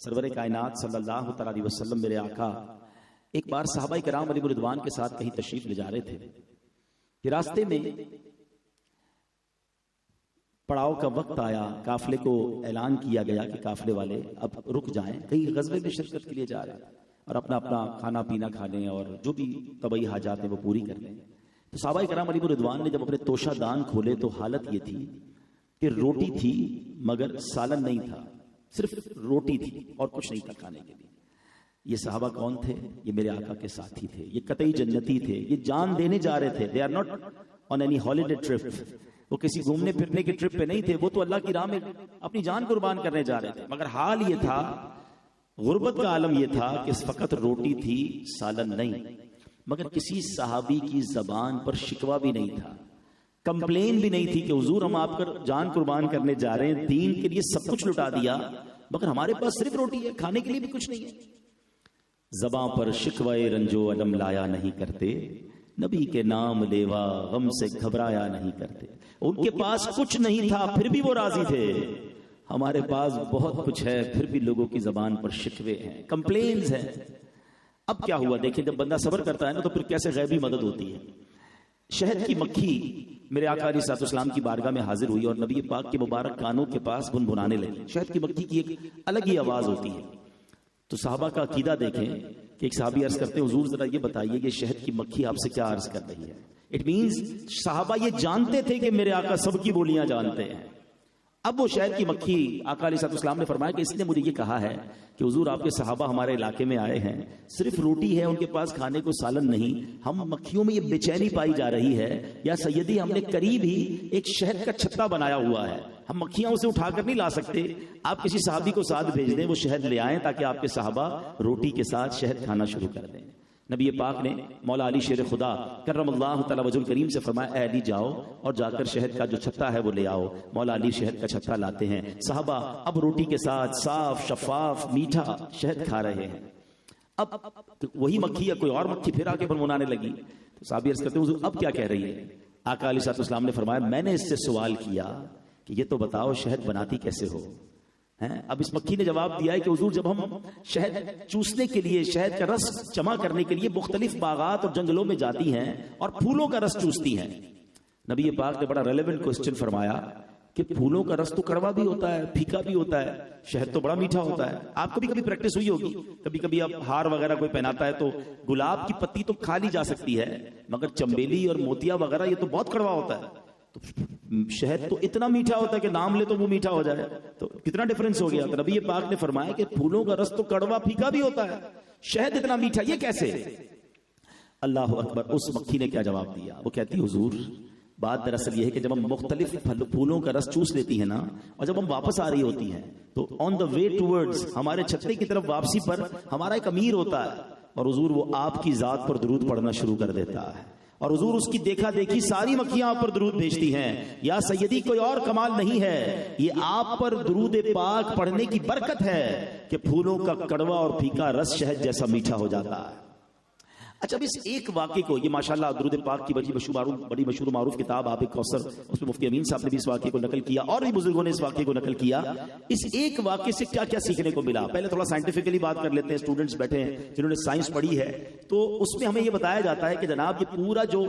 سرور کائنات صلی اللہ تعالی علیہ وسلم میرے آقا ایک بار صحابہ کرام علیہ رضوان کے ساتھ کہیں تشریف لے جا رہے تھے کہ راستے میں پڑاؤ کا وقت آیا، قافلے کو اعلان کیا گیا کہ قافلے والے اب رک جائیں، کہیں غزوے میں شرکت کے لیے جا رہے ہیں اور اپنا اپنا کھانا پینا کھا لیں اور جو بھی طبعی حاجات ہیں وہ پوری کر لیں۔ تو صحابہ کرام علیہ رضوان نے جب اپنے توشہ دان کھولے تو حالت یہ تھی کہ روٹی تھی مگر سالن نہیں تھا، صرف روٹی تھی اور کچھ نہیں تھا کھانے کے لیے۔ یہ صحابہ کون تھے؟ یہ میرے آقا کے ساتھی تھے، یہ قطعی جنتی تھے، یہ جان دینے جا رہے تھے۔ They are not on any holiday trip, وہ کسی گھومنے پھرنے کے ٹرپ پہ نہیں تھے، وہ تو اللہ کی راہ میں اپنی جان قربان کرنے جا رہے تھے۔ مگر حال یہ تھا، غربت کا عالم یہ تھا کہ فقط روٹی تھی، سالن نہیں۔ مگر کسی صحابی کی زبان پر شکوہ بھی نہیں تھا، کمپلین بھی نہیں تھی کہ حضور ہم آپ کا جان قربان کرنے جا رہے ہیں، دین کے لیے سب کچھ لٹا دیا مگر ہمارے پاس صرف روٹی ہے، کھانے کے لیے بھی کچھ نہیں ہے۔ زباں پر شکوے رنجو علم لایا نہیں کرتے، نبی کے نام لیوا غم سے گھبرایا نہیں کرتے۔ ان کے پاس کچھ نہیں تھا پھر بھی وہ راضی تھے، ہمارے پاس بہت کچھ ہے پھر بھی لوگوں کی زبان پر شکوے ہیں، کمپلینز ہیں۔ اب کیا ہوا دیکھیں، جب بندہ صبر کرتا ہے نا تو پھر کیسے غیبی مدد ہوتی ہے۔ شہد کی مکھی میرے آقا علیہ السلام کی بارگاہ میں حاضر ہوئی اور نبی پاک کے مبارک کانوں کے پاس بنبھنانے لگی۔ شہد کی مکھی کی ایک الگ ہی آواز ہوتی ہے۔ تو صحابہ کا عقیدہ دیکھیں کہ ایک صحابی عرض کرتے ہیں حضور ذرا یہ بتائیے کہ شہد کی مکھی آپ سے کیا عرض کر رہی ہے۔ اٹ مینز صحابہ یہ جانتے تھے کہ میرے آقا سب کی بولیاں جانتے ہیں۔ اب وہ شہد کی مکھی آقا علیہ السلام نے فرمایا کہ اس نے مجھے یہ کہا ہے کہ حضور آپ کے صحابہ ہمارے علاقے میں آئے ہیں، صرف روٹی ہے، ان کے پاس کھانے کو سالن نہیں، ہم مکھیوں میں یہ بے چینی پائی جا رہی ہے یا سیدی ہم نے قریب ہی ایک شہد کا چھتا بنایا ہوا ہے، ہم مکھیاں اسے اٹھا کر نہیں لا سکتے، آپ کسی صحابی کو ساتھ بھیج دیں، وہ شہد لے آئیں تاکہ آپ کے صحابہ روٹی کے ساتھ شہد کھانا شروع کر دیں۔ نبی پاک نے مولا علی شیر خدا کرم اللہ تعالی وجہ کریم سے فرمایا اے علی جاؤ اور جا کر شہد کا جو چھتا ہے وہ لے آؤ۔ مولا علی شہد کا چھتا لاتے ہیں، صحابہ اب روٹی کے ساتھ صاف شفاف میٹھا شہد کھا رہے ہیں۔ اب وہی مکھی یا کوئی اور مکھی پھر آ کے بنبھنانے لگی تو صحابی عرض کرتے ہیں حضور اب کیا کہہ رہی ہے؟ آقا علیہ السلام نے فرمایا میں نے اس سے سوال کیا کہ یہ تو بتاؤ شہد بناتی کیسے ہو؟ اب اس مکھی نے جواب دیا ہے کہ حضور جب ہم شہد چوسنے کے لیے، شہد کا رس جمع کرنے کے لیے مختلف باغات اور جنگلوں میں جاتی ہیں اور پھولوں کا رس چوستی ہیں۔ نبی پاک نے بڑا ریلیونٹ کوسچن فرمایا کہ پھولوں کا رس تو کڑوا بھی ہوتا ہے، پھیکا بھی ہوتا ہے، شہد تو بڑا میٹھا ہوتا ہے۔ آپ کو بھی کبھی پریکٹس ہوئی ہوگی، کبھی کبھی آپ ہار وغیرہ کوئی پہناتا ہے تو گلاب کی پتی تو کھا لی جا سکتی ہے مگر چمبیلی اور موتیا وغیرہ یہ تو بہت کڑوا ہوتا ہے۔ تو شہد تو اتنا میٹھا ہوتا ہے کہ نام لے تو وہ میٹھا ہو جائے، تو کتنا ڈیفرنس ہو گیا۔ تو نبی پاک نے فرمایا کہ پھولوں کا رس تو کڑوا پھیکا بھی ہوتا ہے، شہد اتنا میٹھا یہ کیسے؟ اللہ اکبر۔ اس مکھی نے کیا جواب دیا؟ وہ کہتی حضور بات دراصل یہ ہے کہ جب ہم مختلف پھولوں کا رس چوس لیتی ہیں نا اور جب ہم واپس آ رہی ہوتی ہیں تو آن دا وے ٹورڈز ہمارے چھتے کی طرف واپسی پر ہمارا ایک امیر ہوتا ہے اور حضور وہ آپ کی ذات پر درود پڑھنا شروع کر دیتا ہے اور حضور اس کی دیکھا دیکھی ساری مکھیاں آپ پر درود بھیجتی ہیں۔ یا سیدی کوئی اور کمال نہیں ہے، یہ آپ پر درود پاک پڑھنے کی برکت ہے کہ پھولوں کا کڑوا اور پھیکا رس شہد جیسا میٹھا ہو جاتا ہے۔ اچھا اب اس ایک واقعے کو، یہ ماشاءاللہ درود پاک کی بڑی مشہور معروف کتاب آب کوثر، اس میں مفتی امین صاحب نے بھی اس واقعے کو نقل کیا اور بھی بزرگوں نے اس واقعے کو نقل کیا۔ اس ایک واقعے سے کیا کیا سیکھنے کو ملا؟ پہلے تھوڑا سائنٹیفکلی بات کر لیتے ہیں، اسٹوڈنٹس بیٹھے ہیں جنہوں نے سائنس پڑھی ہے تو اس میں ہمیں یہ بتایا جاتا ہے کہ جناب یہ پورا جو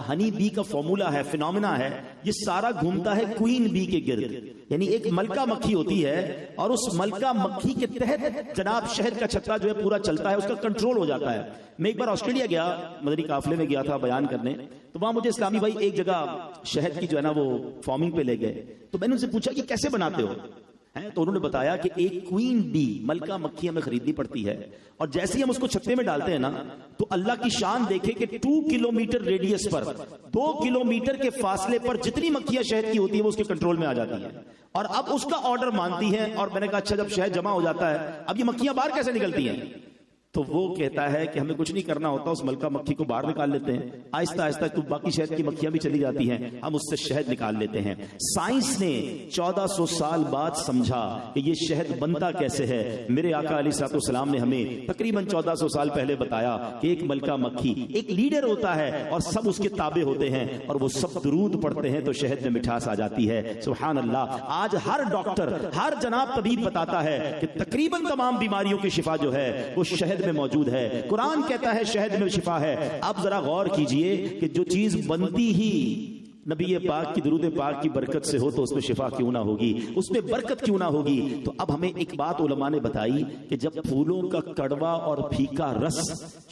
ہنی بی کا فارمولا ہے، فینومینا ہے، یہ سارا گھومتا ہے کوئین بی کے گرد، یعنی ایک ملکہ مکھی ہوتی ہے اور اس ملکہ مکھی کے تحت جناب شہد کا چھتا جو ہے پورا چلتا ہے، اس کا کنٹرول ہو جاتا ہے۔ میں ایک بار آسٹریلیا گیا، مدنی قافلے میں گیا تھا بیان کرنے، تو وہاں مجھے اسلامی بھائی ایک جگہ شہد کی جو ہے نا وہ فارمنگ پہ لے گئے، تو میں نے ان سے پوچھا کہ کیسے بناتے ہو؟ تو انہوں نے بتایا کہ ایک کوئین بی ملکہ مکھی ہمیں خریدنی پڑتی ہے اور جیسے ہی ہم اس کو چھتے میں ڈالتے ہیں نا تو اللہ کی شان دیکھے کہ 2 کلومیٹر ریڈیس پر 2 کلومیٹر کے فاصلے پر جتنی مکھیاں شہد کی ہوتی ہیں وہ اس کے کنٹرول میں آ جاتی ہیں اور اب اس کا آرڈر مانتی ہیں۔ اور میں نے کہا اچھا جب شہد جمع ہو جاتا ہے اب یہ مکھیاں باہر کیسے نکلتی ہیں؟ تو وہ کہتا ہے کہ ہمیں کچھ نہیں کرنا ہوتا، اس ملکہ مکھی کو باہر نکال لیتے ہیں، آہستہ آہستہ تو باقی شہد کی مکھیاں بھی چلی جاتی ہیں، ہم اس سے شہد نکال لیتے ہیں۔ سائنس نے 1400 سال بعد سمجھا کہ یہ شہد بنتا کیسے ہے۔ میرے آقا علیہ الصلوۃ والسلام نے ہمیں تقریباً 1400 سال پہلے بتایا کہ ایک ملکہ مکھی ایک لیڈر ہوتا ہے اور سب اس کے تابع ہوتے ہیں، اور وہ سب درود پڑھتے ہیں تو شہد میں مٹھاس آ جاتی ہے۔ سبحان اللہ، آج ہر ڈاکٹر، ہر جناب طبیب بتاتا ہے کہ تقریباً تمام بیماریوں کی شفا جو ہے وہ شہد میں موجود ہے۔ قرآن کہتا ہے شہد میں شفا ہے۔ اب ذرا غور کیجئے کہ جو چیز بنتی ہی نبی پاک کی درود پاک کی برکت سے ہو تو اس میں شفا کیوں نہ ہوگی، اس میں برکت کیوں نہ ہوگی۔ تو اب ہمیں ایک بات علماء نے بتائی کہ جب پھولوں کا کڑوا اور پھیکا رس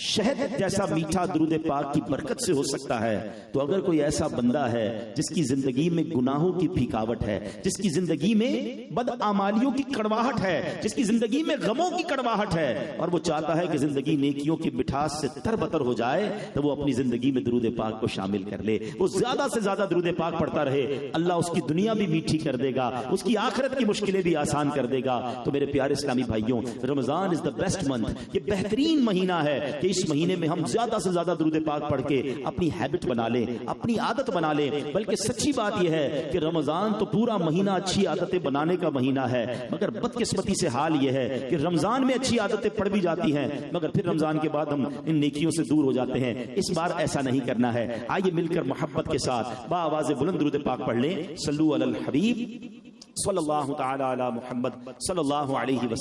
شہد جیسا میٹھا درود پاک کی برکت سے ہو سکتا ہے، تو اگر کوئی ایسا بندہ ہے جس کی زندگی میں گناہوں کی پھیکاوٹ ہے، جس کی زندگی میں بدعمالیوں کی کڑواہٹ ہے، جس کی زندگی میں غموں کی کڑواہٹ ہے، اور وہ چاہتا ہے کہ زندگی نیکیوں کی مٹھاس سے تربتر ہو جائے، تو وہ اپنی زندگی میں درود پاک کو شامل کر لے، وہ زیادہ سے زیادہ درود پاک پڑھتا رہے، اللہ اس کی دنیا بھی میٹھی کر دے گا، اس کی آخرت کی مشکلیں بھی آسان کر دے گا۔ تو میرے پیارے اسلامی بھائیوں، رمضان از دا بیسٹ منتھ، یہ بہترین مہینہ ہے کہ اس مہینے میں ہم زیادہ سے زیادہ درود پاک پڑھ کے اپنی ہیبٹ بنا لیں، اپنی عادت بنا لیں۔ بلکہ سچی بات یہ ہے کہ رمضان تو پورا مہینہ اچھی عادتیں بنانے کا مہینہ ہے، مگر بدقسمتی سے حال یہ ہے کہ رمضان میں اچھی عادتیں پڑھ بھی جاتی ہیں، مگر پھر رمضان کے بعد ہم ان نیکیوں سے دور ہو جاتے ہیں۔ اس بار ایسا نہیں کرنا ہے۔ آئیے مل کر محبت کے ساتھ آواز بلند درود پاک پڑھ لیں۔ صلو علی الحبیب صلی اللہ تعالی علی محمد صلی اللہ علیہ وسلم۔